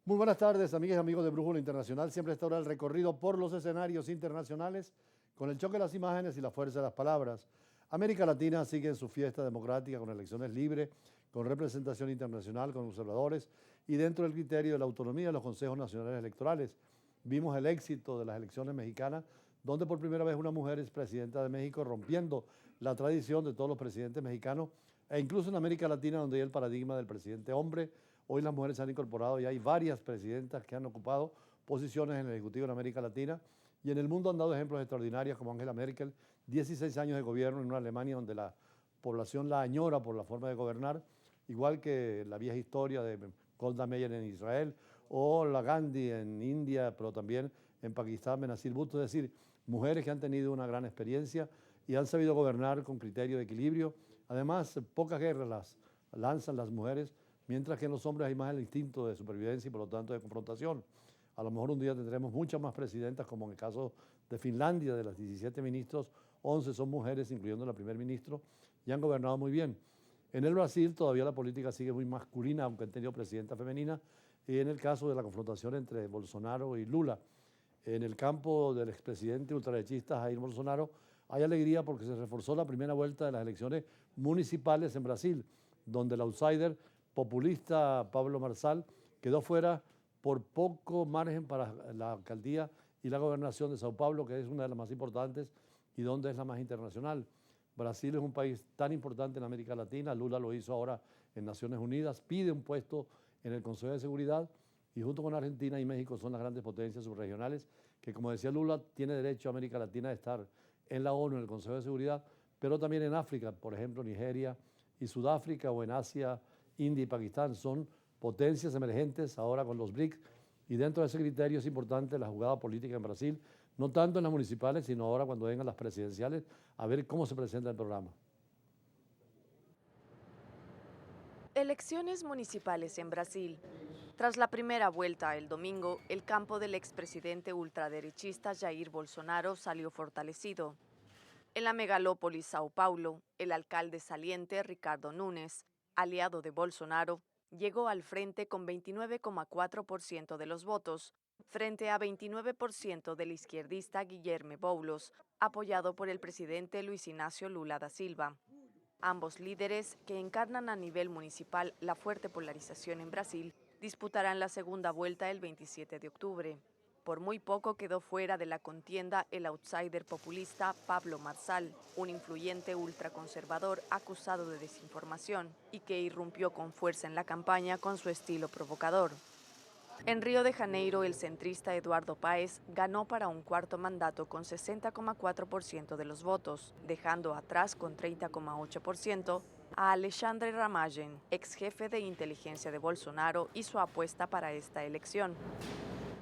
Muy buenas tardes, amigas y amigos de Brújula Internacional. Siempre está ahora el recorrido por los escenarios internacionales con el choque de las imágenes y la fuerza de las palabras. América Latina sigue en su fiesta democrática con elecciones libres, con representación internacional, con observadores y dentro del criterio de la autonomía de los consejos nacionales electorales. Vimos el éxito de las elecciones mexicanas, donde por primera vez una mujer es presidenta de México, rompiendo la tradición de todos los presidentes mexicanos, e incluso en América Latina, donde hay el paradigma del presidente hombre. Hoy las mujeres se han incorporado y hay varias presidentas que han ocupado posiciones en el Ejecutivo en América Latina, y en el mundo han dado ejemplos extraordinarios como Angela Merkel, 16 años de gobierno en una Alemania donde la población la añora por la forma de gobernar, igual que la vieja historia de Golda Meir en Israel o la Gandhi en India, pero también en Pakistán, Benazir Bhutto. Es decir, mujeres que han tenido una gran experiencia y han sabido gobernar con criterio de equilibrio. Además, pocas guerras las lanzan las mujeres, mientras que en los hombres hay más el instinto de supervivencia y por lo tanto de confrontación. A lo mejor un día tendremos muchas más presidentas, como en el caso de Finlandia. De las 17 ministros, 11 son mujeres, incluyendo la primer ministro, y han gobernado muy bien. En el Brasil todavía la política sigue muy masculina, aunque han tenido presidenta femenina, y en el caso de la confrontación entre Bolsonaro y Lula. En el campo del expresidente ultraderechista Jair Bolsonaro hay alegría porque se reforzó la primera vuelta de las elecciones municipales en Brasil, donde el outsider populista Pablo Marçal quedó fuera por poco margen para la alcaldía y la gobernación de Sao Paulo, que es una de las más importantes y donde es la más internacional. Brasil es un país tan importante en América Latina. Lula lo hizo ahora en Naciones Unidas, pide un puesto en el Consejo de Seguridad, y junto con Argentina y México son las grandes potencias subregionales que, como decía Lula, tiene derecho a América Latina de estar en la ONU, en el Consejo de Seguridad, pero también en África, por ejemplo, Nigeria y Sudáfrica, o en Asia, India y Pakistán. Son potencias emergentes ahora con los BRICS, y dentro de ese criterio es importante la jugada política en Brasil, no tanto en las municipales, sino ahora cuando vengan las presidenciales, a ver cómo se presenta el programa. Elecciones municipales en Brasil. Tras la primera vuelta el domingo, el campo del expresidente ultraderechista Jair Bolsonaro salió fortalecido. En la megalópolis Sao Paulo, el alcalde saliente Ricardo Nunes, aliado de Bolsonaro, llegó al frente con 29,4% de los votos, frente a 29% del izquierdista Guilherme Boulos, apoyado por el presidente Luis Ignacio Lula da Silva. Ambos líderes, que encarnan a nivel municipal la fuerte polarización en Brasil, disputarán la segunda vuelta el 27 de octubre. Por muy poco quedó fuera de la contienda el outsider populista Pablo Marçal, un influyente ultraconservador acusado de desinformación y que irrumpió con fuerza en la campaña con su estilo provocador. En Río de Janeiro, el centrista Eduardo Paes ganó para un cuarto mandato con 60,4% de los votos, dejando atrás con 30,8% a Alexandre Ramagem, ex jefe de inteligencia de Bolsonaro, y su apuesta para esta elección.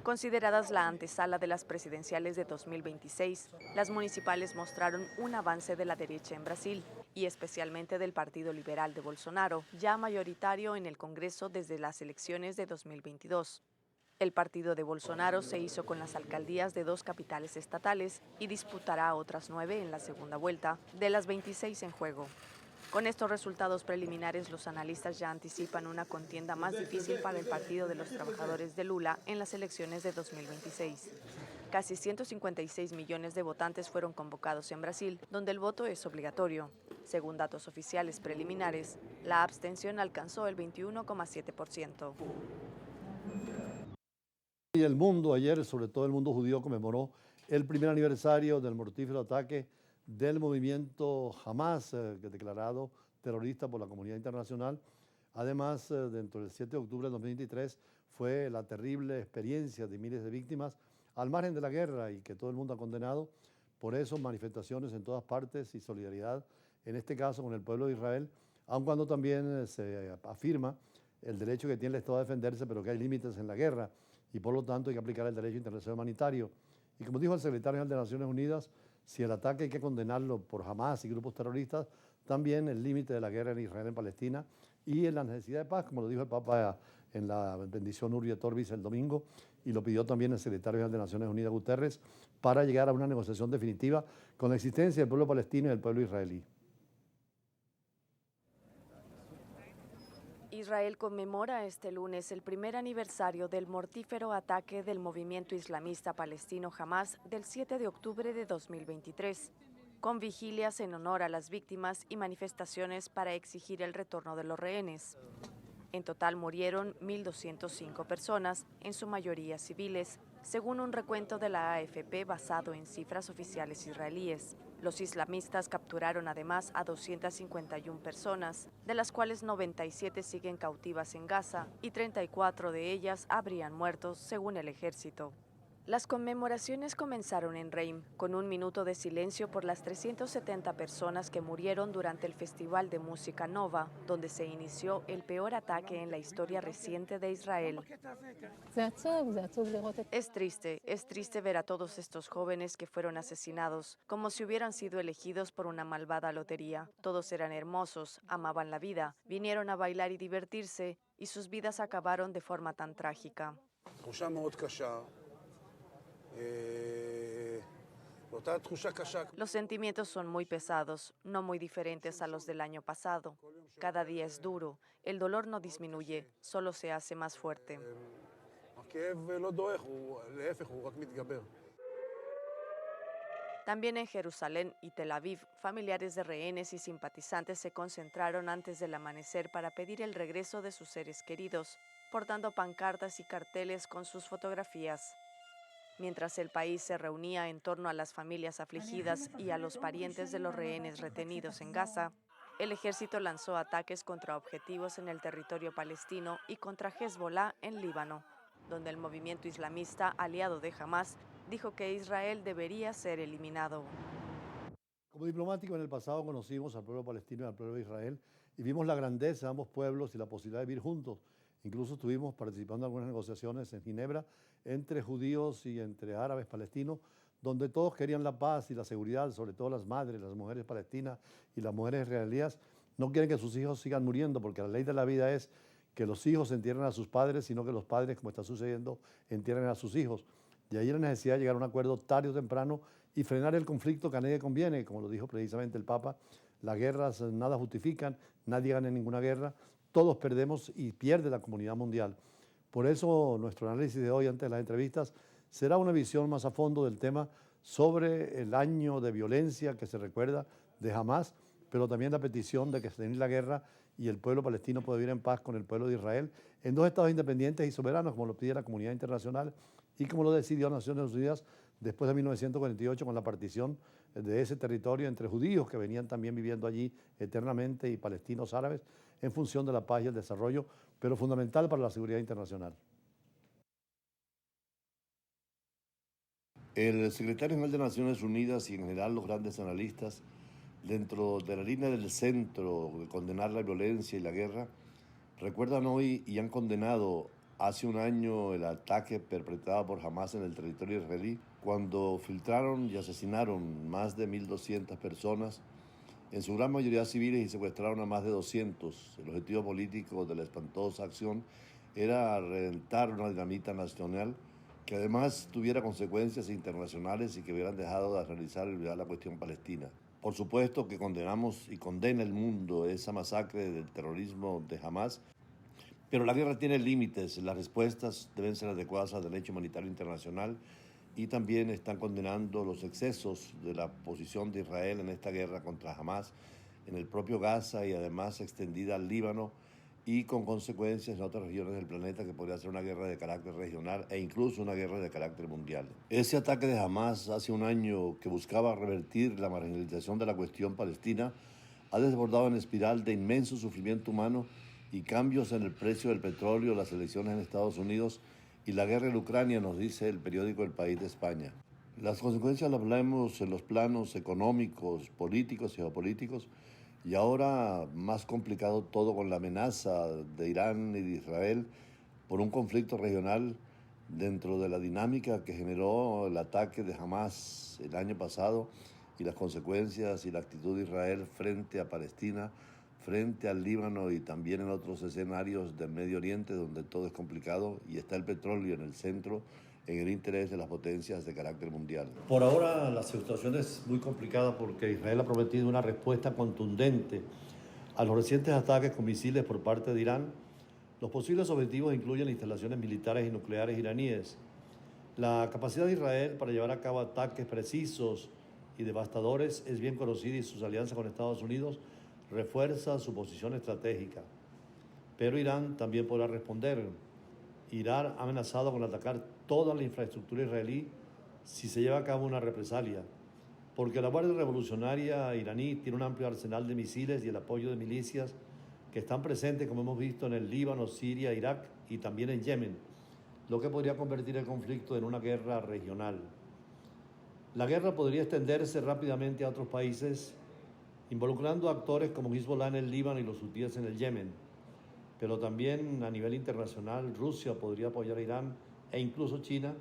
Consideradas la antesala de las presidenciales de 2026, las municipales mostraron un avance de la derecha en Brasil, y especialmente del Partido Liberal de Bolsonaro, ya mayoritario en el Congreso desde las elecciones de 2022. El partido de Bolsonaro se hizo con las alcaldías de 2 capitales estatales y disputará otras 9 en la segunda vuelta, de las 26 en juego. Con estos resultados preliminares, los analistas ya anticipan una contienda más difícil para el Partido de los Trabajadores de Lula en las elecciones de 2026. Casi 156 millones de votantes fueron convocados en Brasil, donde el voto es obligatorio. Según datos oficiales preliminares, la abstención alcanzó el 21,7%. Y el mundo ayer, sobre todo el mundo judío, conmemoró el primer aniversario del mortífero ataque del movimiento Hamas, declarado terrorista por la comunidad internacional. Además, dentro del 7 de octubre de 2023 fue la terrible experiencia de miles de víctimas al margen de la guerra, y que todo el mundo ha condenado. Por eso, manifestaciones en todas partes y solidaridad, en este caso con el pueblo de Israel, aun cuando también se afirma el derecho que tiene el Estado a defenderse, pero que hay límites en la guerra y por lo tanto hay que aplicar el derecho internacional humanitario. Y como dijo el secretario general de Naciones Unidas, si el ataque hay que condenarlo por Hamas y grupos terroristas, también el límite de la guerra en Israel, en Palestina, y en la necesidad de paz, como lo dijo el Papa en la bendición Urbi et Orbis el domingo, y lo pidió también el secretario general de Naciones Unidas, Guterres, para llegar a una negociación definitiva con la existencia del pueblo palestino y del pueblo israelí. Israel conmemora este lunes el primer aniversario del mortífero ataque del movimiento islamista palestino Hamás del 7 de octubre de 2023, con vigilias en honor a las víctimas y manifestaciones para exigir el retorno de los rehenes. En total murieron 1.205 personas, en su mayoría civiles, según un recuento de la AFP basado en cifras oficiales israelíes. Los islamistas capturaron además a 251 personas, de las cuales 97 siguen cautivas en Gaza y 34 de ellas habrían muerto, según el ejército. Las conmemoraciones comenzaron en Reim, con un minuto de silencio por las 370 personas que murieron durante el Festival de Música Nova, donde se inició el peor ataque en la historia reciente de Israel. Es triste ver a todos estos jóvenes que fueron asesinados, como si hubieran sido elegidos por una malvada lotería. Todos eran hermosos, amaban la vida, vinieron a bailar y divertirse, y sus vidas acabaron de forma tan trágica. Los sentimientos son muy pesados, no muy diferentes a los del año pasado. Cada día es duro, el dolor no disminuye, solo se hace más fuerte. También en Jerusalén y Tel Aviv, familiares de rehenes y simpatizantes se concentraron antes del amanecer para pedir el regreso de sus seres queridos, portando pancartas y carteles con sus fotografías. Mientras el país se reunía en torno a las familias afligidas y a los parientes de los rehenes retenidos en Gaza, el ejército lanzó ataques contra objetivos en el territorio palestino y contra Hezbollah en Líbano, donde el movimiento islamista aliado de Hamás dijo que Israel debería ser eliminado. Como diplomático en el pasado conocimos al pueblo palestino y al pueblo de Israel y vimos la grandeza de ambos pueblos y la posibilidad de vivir juntos. Incluso estuvimos participando en algunas negociaciones en Ginebra entre judíos y entre árabes palestinos, donde todos querían la paz y la seguridad, sobre todo las madres, las mujeres palestinas y las mujeres israelíes no quieren que sus hijos sigan muriendo, porque la ley de la vida es que los hijos entierren a sus padres, sino que los padres, como está sucediendo, entierren a sus hijos. De ahí la necesidad de llegar a un acuerdo tarde o temprano y frenar el conflicto que a nadie conviene, como lo dijo precisamente el Papa. Las guerras nada justifican, nadie gana en ninguna guerra, todos perdemos y pierde la comunidad mundial. Por eso nuestro análisis de hoy, antes de las entrevistas, será una visión más a fondo del tema sobre el año de violencia que se recuerda de Hamás, pero también la petición de que se termine la guerra y el pueblo palestino pueda vivir en paz con el pueblo de Israel en dos estados independientes y soberanos, como lo pide la comunidad internacional y como lo decidió Naciones Unidas después de 1948 con la partición de ese territorio entre judíos que venían también viviendo allí eternamente y palestinos árabes en función de la paz y el desarrollo, pero fundamental para la seguridad internacional. El secretario general de Naciones Unidas y en general los grandes analistas, dentro de la línea del centro de condenar la violencia y la guerra, recuerdan hoy y han condenado hace un año el ataque perpetrado por Hamás en el territorio israelí, cuando filtraron y asesinaron más de 1.200 personas, en su gran mayoría civiles, y secuestraron a más de 200. El objetivo político de la espantosa acción era reventar una dinamita nacional que además tuviera consecuencias internacionales y que hubieran dejado de realizar y olvidar la cuestión palestina. Por supuesto que condenamos y condena el mundo esa masacre del terrorismo de Hamás, pero la guerra tiene límites, las respuestas deben ser adecuadas al derecho humanitario internacional y también están condenando los excesos de la posición de Israel en esta guerra contra Hamás en el propio Gaza y además extendida al Líbano y con consecuencias en otras regiones del planeta que podría ser una guerra de carácter regional e incluso una guerra de carácter mundial. Ese ataque de Hamás hace un año que buscaba revertir la marginalización de la cuestión palestina ha desbordado en espiral de inmenso sufrimiento humano y cambios en el precio del petróleo, las elecciones en Estados Unidos y la guerra en Ucrania, nos dice el periódico El País de España. Las consecuencias las vemos en los planos económicos, políticos y geopolíticos, y ahora más complicado todo con la amenaza de Irán y de Israel por un conflicto regional dentro de la dinámica que generó el ataque de Hamás el año pasado y las consecuencias y la actitud de Israel frente a Palestina, frente al Líbano y también en otros escenarios del Medio Oriente donde todo es complicado y está el petróleo en el centro en el interés de las potencias de carácter mundial. Por ahora la situación es muy complicada porque Israel ha prometido una respuesta contundente a los recientes ataques con misiles por parte de Irán Los posibles objetivos incluyen instalaciones militares y nucleares iraníes. La capacidad de Israel para llevar a cabo ataques precisos y devastadores es bien conocida y sus alianzas con Estados Unidos refuerza su posición estratégica. Pero Irán también podrá responder. Irán ha amenazado con atacar toda la infraestructura israelí si se lleva a cabo una represalia, porque la Guardia Revolucionaria iraní tiene un amplio arsenal de misiles y el apoyo de milicias que están presentes, como hemos visto, en el Líbano, Siria, Irak y también en Yemen, lo que podría convertir el conflicto en una guerra regional. La guerra podría extenderse rápidamente a otros países, involucrando a actores como Hezbollah en el Líbano y los hutíes en el Yemen, pero también a nivel internacional Rusia podría apoyar a Irán e incluso China,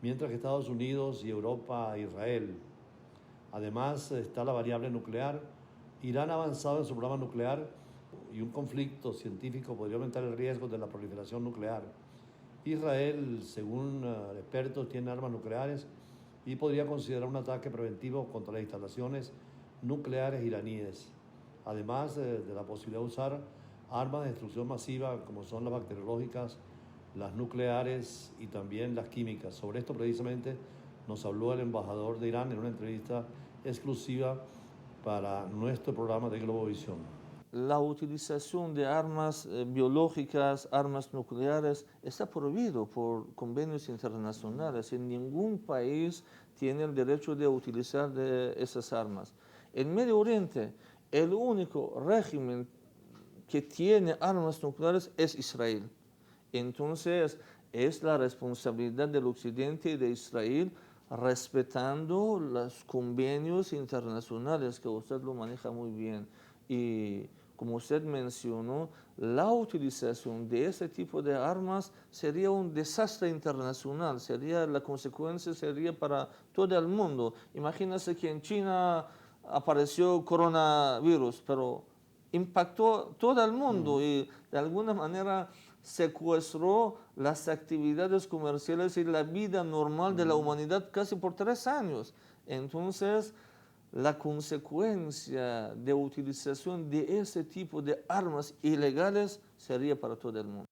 mientras que Estados Unidos y Europa a Israel. Además está la variable nuclear. Irán ha avanzado en su programa nuclear y un conflicto científico podría aumentar el riesgo de la proliferación nuclear. Israel, según expertos, tiene armas nucleares y podría considerar un ataque preventivo contra las instalaciones nucleares iraníes, además de la posibilidad de usar armas de destrucción masiva como son las bacteriológicas, las nucleares y también las químicas. Sobre esto precisamente nos habló el embajador de Irán en una entrevista exclusiva para nuestro programa de Globovisión. La utilización de armas biológicas, armas nucleares, está prohibido por convenios internacionales. En ningún país tiene el derecho de utilizar esas armas. En Medio Oriente, el único régimen que tiene armas nucleares es Israel. Entonces, es la responsabilidad del Occidente y de Israel respetando los convenios internacionales, que usted lo maneja muy bien. Y como usted mencionó, la utilización de ese tipo de armas sería un desastre internacional, la consecuencia sería para todo el mundo. Imagínense que en China apareció coronavirus, pero impactó todo el mundo y de alguna manera secuestró las actividades comerciales y la vida normal de la humanidad casi por 3 años. Entonces, la consecuencia de utilización de ese tipo de armas ilegales sería para todo el mundo.